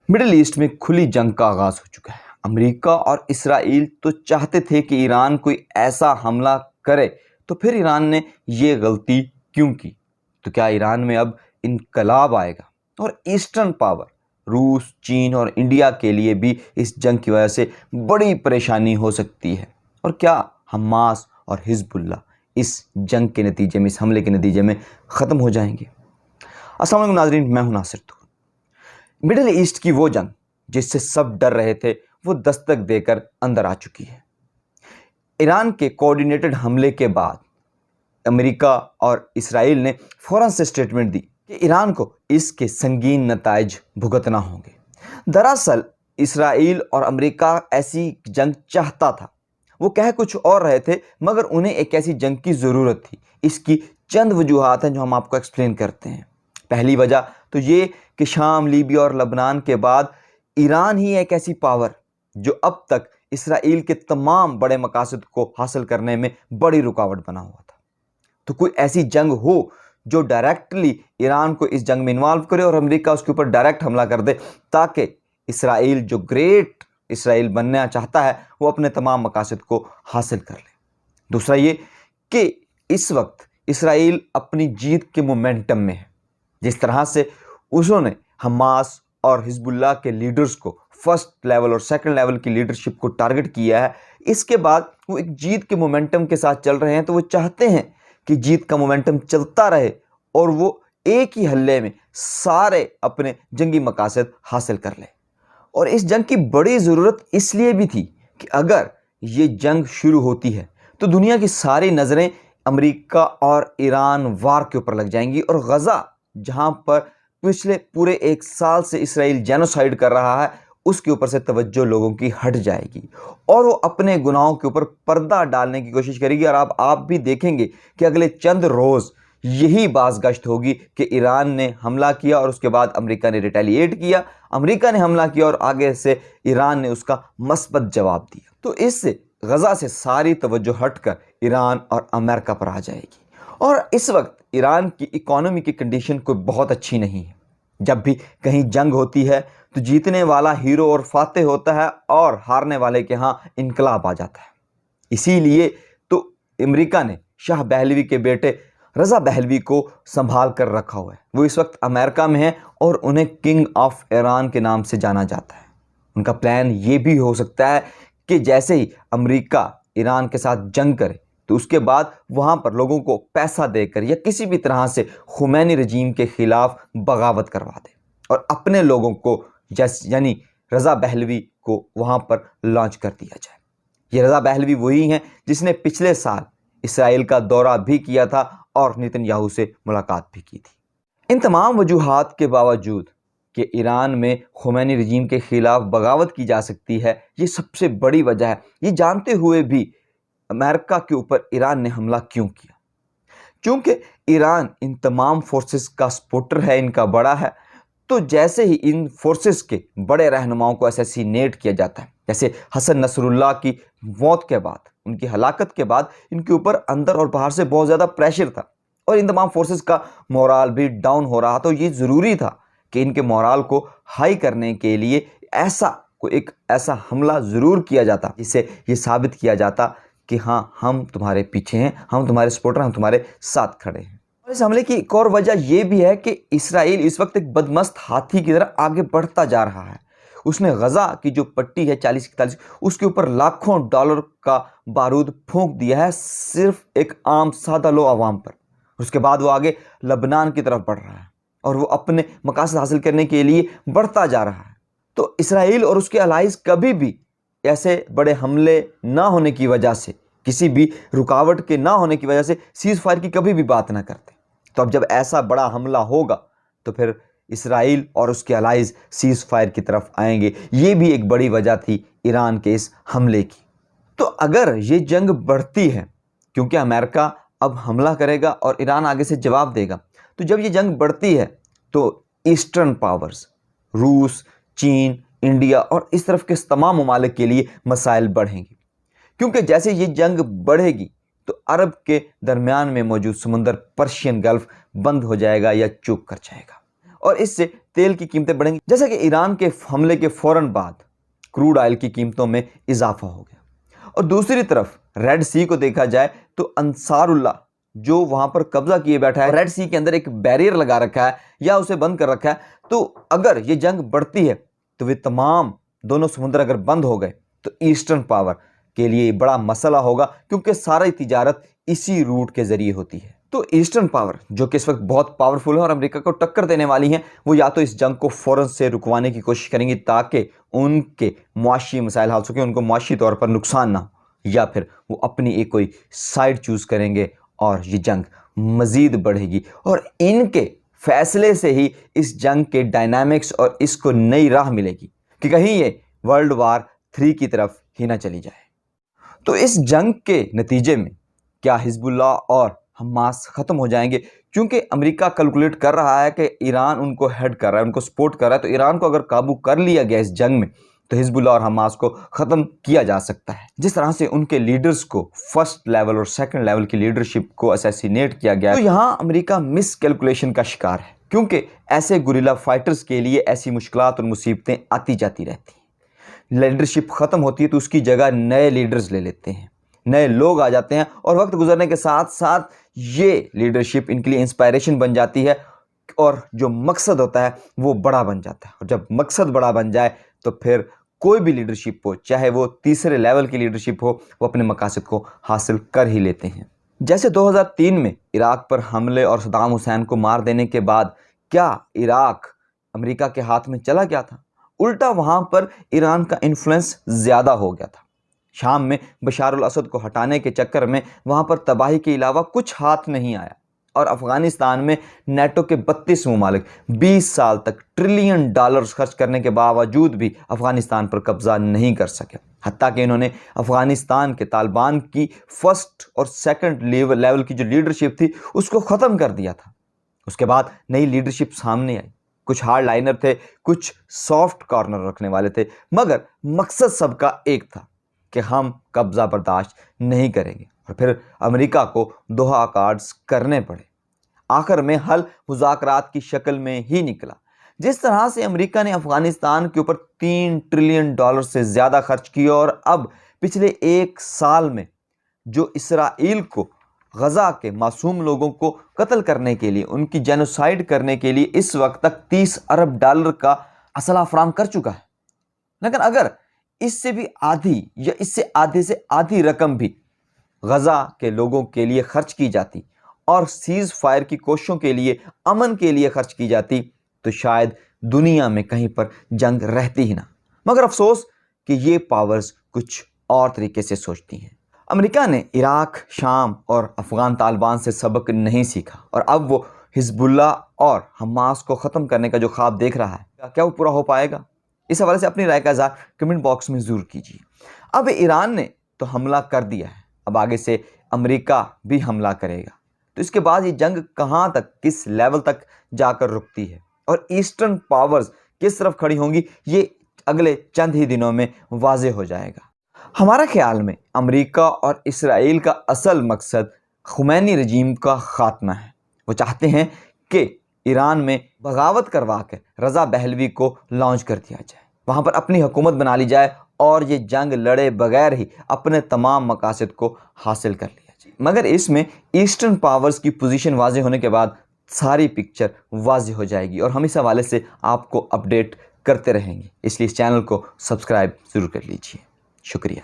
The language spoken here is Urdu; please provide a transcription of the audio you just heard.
مڈل ایسٹ میں کھلی جنگ کا آغاز ہو چکا ہے۔ امریکہ اور اسرائیل تو چاہتے تھے کہ ایران کوئی ایسا حملہ کرے، تو پھر ایران نے یہ غلطی کیوں کی؟ تو کیا ایران میں اب انقلاب آئے گا؟ اور ایسٹرن پاور روس، چین اور انڈیا کے لیے بھی اس جنگ کی وجہ سے بڑی پریشانی ہو سکتی ہے۔ اور کیا حماس اور حزب اللہ اس جنگ کے نتیجے میں، اس حملے کے نتیجے میں ختم ہو جائیں گے؟ السلام علیکم ناظرین، میں ہوں ناصر طور۔ مڈل ایسٹ کی وہ جنگ جس سے سب ڈر رہے تھے، وہ دستک دے کر اندر آ چکی ہے۔ ایران کے کوآرڈینیٹڈ حملے کے بعد امریکہ اور اسرائیل نے فوراً سے اسٹیٹمنٹ دی کہ ایران کو اس کے سنگین نتائج بھگتنا ہوں گے۔ دراصل اسرائیل اور امریکہ ایسی جنگ چاہتا تھا، وہ کہہ کچھ اور رہے تھے، مگر انہیں ایک ایسی جنگ کی ضرورت تھی۔ اس کی چند وجوہات ہیں جو ہم آپ کو ایکسپلین کرتے ہیں۔ پہلی وجہ تو یہ کہ شام، لیبیا اور لبنان کے بعد ایران ہی ایک ایسی پاور جو اب تک اسرائیل کے تمام بڑے مقاصد کو حاصل کرنے میں بڑی رکاوٹ بنا ہوا تھا۔ تو کوئی ایسی جنگ ہو جو ڈائریکٹلی ایران کو اس جنگ میں انوالو کرے اور امریکہ اس کے اوپر ڈائریکٹ حملہ کر دے، تاکہ اسرائیل جو گریٹ اسرائیل بننا چاہتا ہے وہ اپنے تمام مقاصد کو حاصل کر لے۔ دوسرا یہ کہ اس وقت اسرائیل اپنی جیت کے مومنٹم میں ہے۔ جس طرح سے انہوں نے حماس اور حزب اللہ کے لیڈرز کو فرسٹ لیول اور سیکنڈ لیول کی لیڈرشپ کو ٹارگٹ کیا ہے، اس کے بعد وہ ایک جیت کے مومنٹم کے ساتھ چل رہے ہیں۔ تو وہ چاہتے ہیں کہ جیت کا مومنٹم چلتا رہے اور وہ ایک ہی حلے میں سارے اپنے جنگی مقاصد حاصل کر لیں۔ اور اس جنگ کی بڑی ضرورت اس لیے بھی تھی کہ اگر یہ جنگ شروع ہوتی ہے تو دنیا کی ساری نظریں امریکہ اور ایران وار کے اوپر لگ جائیں گی، اور غزہ جہاں پر پچھلے پورے ایک سال سے اسرائیل جینوسائیڈ کر رہا ہے، اس کے اوپر سے توجہ لوگوں کی ہٹ جائے گی اور وہ اپنے گناہوں کے اوپر پردہ ڈالنے کی کوشش کرے گی۔ اور آپ بھی دیکھیں گے کہ اگلے چند روز یہی باز گشت ہوگی کہ ایران نے حملہ کیا اور اس کے بعد امریکہ نے ریٹیلیٹ کیا، امریکہ نے حملہ کیا اور آگے سے ایران نے اس کا مثبت جواب دیا۔ تو اس سے غزہ سے ساری توجہ ہٹ کر ایران اور امریکہ پر آ جائے گی۔ اور اس وقت ایران کی اکانومی کی کنڈیشن کوئی بہت اچھی نہیں ہے۔ جب بھی کہیں جنگ ہوتی ہے تو جیتنے والا ہیرو اور فاتح ہوتا ہے اور ہارنے والے کے ہاں انقلاب آ جاتا ہے۔ اسی لیے تو امریکہ نے شاہ پہلوی کے بیٹے رضا پہلوی کو سنبھال کر رکھا ہوا ہے۔ وہ اس وقت امریکہ میں ہیں اور انہیں کنگ آف ایران کے نام سے جانا جاتا ہے۔ ان کا پلان یہ بھی ہو سکتا ہے کہ جیسے ہی امریکہ ایران کے ساتھ جنگ کرے تو اس کے بعد وہاں پر لوگوں کو پیسہ دے کر یا کسی بھی طرح سے خمینی رجیم کے خلاف بغاوت کروا دے اور اپنے لوگوں کو یعنی رضا پہلوی کو وہاں پر لانچ کر دیا جائے۔ یہ رضا پہلوی وہی ہیں جس نے پچھلے سال اسرائیل کا دورہ بھی کیا تھا اور نیتن یاہو سے ملاقات بھی کی تھی۔ ان تمام وجوہات کے باوجود کہ ایران میں خمینی رجیم کے خلاف بغاوت کی جا سکتی ہے، یہ سب سے بڑی وجہ ہے۔ یہ جانتے ہوئے بھی امریکہ کے اوپر ایران نے حملہ کیوں کیا؟ چونکہ ایران ان تمام فورسز کا سپورٹر ہے، ان کا بڑا ہے۔ تو جیسے ہی ان فورسز کے بڑے رہنماؤں کو اسیسینیٹ کیا جاتا ہے، جیسے حسن نصر اللہ کی موت کے بعد، ان کی ہلاکت کے بعد ان کے اوپر اندر اور باہر سے بہت زیادہ پریشر تھا اور ان تمام فورسز کا مورال بھی ڈاؤن ہو رہا۔ تو یہ ضروری تھا کہ ان کے مورال کو ہائی کرنے کے لیے ایک ایسا حملہ ضرور کیا جاتا جس سے یہ ثابت کیا جاتا کہ ہاں، ہم تمہارے پیچھے ہیں، ہم تمہارے سپورٹر، ہم تمہارے ساتھ کھڑے ہیں۔ اور اس حملے کی ایک اور وجہ یہ بھی ہے کہ اسرائیل اس وقت ایک بدمست ہاتھی کی طرح آگے بڑھتا جا رہا ہے۔ اس نے غزہ کی جو پٹی ہے 40-41، اس کے اوپر لاکھوں ڈالر کا بارود پھونک دیا ہے، صرف ایک عام سادہ لو عوام پر۔ اس کے بعد وہ آگے لبنان کی طرف بڑھ رہا ہے اور وہ اپنے مقاصد حاصل کرنے کے لیے بڑھتا جا رہا ہے۔ تو اسرائیل اور اس کے الائز کبھی بھی ایسے بڑے حملے نہ ہونے کی وجہ سے، کسی بھی رکاوٹ کے نہ ہونے کی وجہ سے سیز فائر کی کبھی بھی بات نہ کرتے۔ تو اب جب ایسا بڑا حملہ ہوگا تو پھر اسرائیل اور اس کے الائز سیز فائر کی طرف آئیں گے۔ یہ بھی ایک بڑی وجہ تھی ایران کے اس حملے کی۔ تو اگر یہ جنگ بڑھتی ہے، کیونکہ امریکہ اب حملہ کرے گا اور ایران آگے سے جواب دے گا، تو جب یہ جنگ بڑھتی ہے تو ایسٹرن پاورز روس، چین، انڈیا اور اس طرف کے تمام ممالک کے لیے مسائل بڑھیں گے، کیونکہ جیسے یہ جنگ بڑھے گی تو عرب کے درمیان میں موجود سمندر پرشین گلف بند ہو جائے گا یا چوک کر جائے گا، اور اس سے تیل کی قیمتیں بڑھیں گی، جیسا کہ ایران کے حملے کے فوراً بعد کروڈ آئل کی قیمتوں میں اضافہ ہو گیا۔ اور دوسری طرف ریڈ سی کو دیکھا جائے تو انصار اللہ جو وہاں پر قبضہ کیے بیٹھا ہے، ریڈ سی کے اندر ایک بیریئر لگا رکھا ہے یا اسے بند کر رکھا ہے، تو اگر یہ جنگ بڑھتی ہے تو وہ تمام دونوں سمندر اگر بند ہو گئے تو ایسٹرن پاور کے لیے بڑا مسئلہ ہوگا، کیونکہ ساری تجارت اسی روٹ کے ذریعے ہوتی ہے۔ تو ایسٹرن پاور جو کہ اس وقت بہت پاورفل ہے اور امریکہ کو ٹکر دینے والی ہیں، وہ یا تو اس جنگ کو فوراً سے رکوانے کی کوشش کریں گی تاکہ ان کے معاشی مسائل حل ہو سکیں، ان کو معاشی طور پر نقصان نہ ہو، یا پھر وہ اپنی ایک کوئی سائڈ چوز کریں گے اور یہ جنگ مزید بڑھے گی، اور ان کے فیصلے سے ہی اس جنگ کے ڈائنامکس اور اس کو نئی راہ ملے گی کہ کہیں یہ ورلڈ وار 3 کی طرف ہی نہ چلی جائے۔ تو اس جنگ کے نتیجے میں کیا حزب اللہ اور حماس ختم ہو جائیں گے؟ کیونکہ امریکہ کیلکولیٹ کر رہا ہے کہ ایران ان کو ہیڈ کر رہا ہے، ان کو سپورٹ کر رہا ہے، تو ایران کو اگر قابو کر لیا گیا اس جنگ میں تو حزب اللہ اور حماس کو ختم کیا جا سکتا ہے۔ جس طرح سے ان کے لیڈرز کو فرسٹ لیول اور سیکنڈ لیول کی لیڈرشپ کو اسیسینیٹ کیا گیا، تو یہاں امریکہ مس کیلکولیشن کا شکار ہے، کیونکہ ایسے گوریلا فائٹرز کے لیے ایسی مشکلات اور مصیبتیں آتی جاتی رہتی ہیں۔ لیڈرشپ ختم ہوتی ہے تو اس کی جگہ نئے لیڈرز لے لیتے ہیں، نئے لوگ آ جاتے ہیں، اور وقت گزرنے کے ساتھ ساتھ یہ لیڈرشپ ان کے لیے انسپائریشن بن جاتی ہے، اور جو مقصد ہوتا ہے وہ بڑا بن جاتا ہے، اور جب مقصد بڑا بن جائے تو پھر کوئی بھی لیڈرشپ ہو، چاہے وہ تیسرے لیول کی لیڈرشپ ہو، وہ اپنے مقاصد کو حاصل کر ہی لیتے ہیں۔ جیسے 2003 میں عراق پر حملے اور صدام حسین کو مار دینے کے بعد کیا عراق امریکہ کے ہاتھ میں چلا گیا تھا؟ الٹا وہاں پر ایران کا انفلوئنس زیادہ ہو گیا تھا۔ شام میں بشار الاسد کو ہٹانے کے چکر میں وہاں پر تباہی کے علاوہ کچھ ہاتھ نہیں آیا، اور افغانستان میں نیٹو کے 32 ممالک 20 سال تک ٹریلین ڈالرز خرچ کرنے کے باوجود بھی افغانستان پر قبضہ نہیں کر سکے، حتیٰ کہ انہوں نے افغانستان کے طالبان کی فرسٹ اور سیکنڈ لیول کی جو لیڈرشپ تھی اس کو ختم کر دیا تھا۔ اس کے بعد نئی لیڈرشپ سامنے آئی، کچھ ہارڈ لائنر تھے، کچھ سافٹ کارنر رکھنے والے تھے، مگر مقصد سب کا ایک تھا کہ ہم قبضہ برداشت نہیں کریں گے، اور پھر امریکہ کو دوحہ اکارڈز کرنے پڑے۔ آخر میں حل مذاکرات کی شکل میں ہی نکلا۔ جس طرح سے امریکہ نے افغانستان کے اوپر 3 ٹریلین ڈالر سے زیادہ خرچ کیا، اور اب پچھلے 1 سال میں جو اسرائیل کو غزہ کے معصوم لوگوں کو قتل کرنے کے لیے، ان کی جینوسائیڈ کرنے کے لیے اس وقت تک 30 ارب ڈالر کا اسلحہ فراہم کر چکا ہے، لیکن اگر اس سے بھی آدھی یا اس سے آدھے سے آدھی رقم بھی غزہ کے لوگوں کے لیے خرچ کی جاتی اور سیز فائر کی کوششوں کے لیے، امن کے لیے خرچ کی جاتی، تو شاید دنیا میں کہیں پر جنگ رہتی ہی نہ۔ مگر افسوس کہ یہ پاورز کچھ اور طریقے سے سوچتی ہیں۔ امریکہ نے عراق، شام اور افغان طالبان سے سبق نہیں سیکھا، اور اب وہ حزب اللہ اور حماس کو ختم کرنے کا جو خواب دیکھ رہا ہے، کیا وہ پورا ہو پائے گا؟ اس حوالے سے اپنی رائے کا اظہار کمنٹ باکس میں ضرور کیجیے۔ اب ایران نے تو حملہ کر دیا ہے، اب آگے سے امریکہ بھی حملہ کرے گا، تو اس کے بعد یہ جنگ کہاں تک، کس لیول تک جا کر رکتی ہے، اور ایسٹرن پاورز کس طرف کھڑی ہوں گی، یہ اگلے چند ہی دنوں میں واضح ہو جائے گا۔ ہمارا خیال میں امریکہ اور اسرائیل کا اصل مقصد خمینی رجیم کا خاتمہ ہے۔ وہ چاہتے ہیں کہ ایران میں بغاوت کروا کے رضا پہلوی کو لانچ کر دیا جائے، وہاں پر اپنی حکومت بنا لی جائے، اور یہ جنگ لڑے بغیر ہی اپنے تمام مقاصد کو حاصل کر لیا جائے۔ مگر اس میں ایسٹرن پاورز کی پوزیشن واضح ہونے کے بعد ساری پکچر واضح ہو جائے گی، اور ہم اس حوالے سے آپ کو اپڈیٹ کرتے رہیں گے، اس لیے اس چینل کو سبسکرائب ضرور کر لیجیے۔ شکریہ۔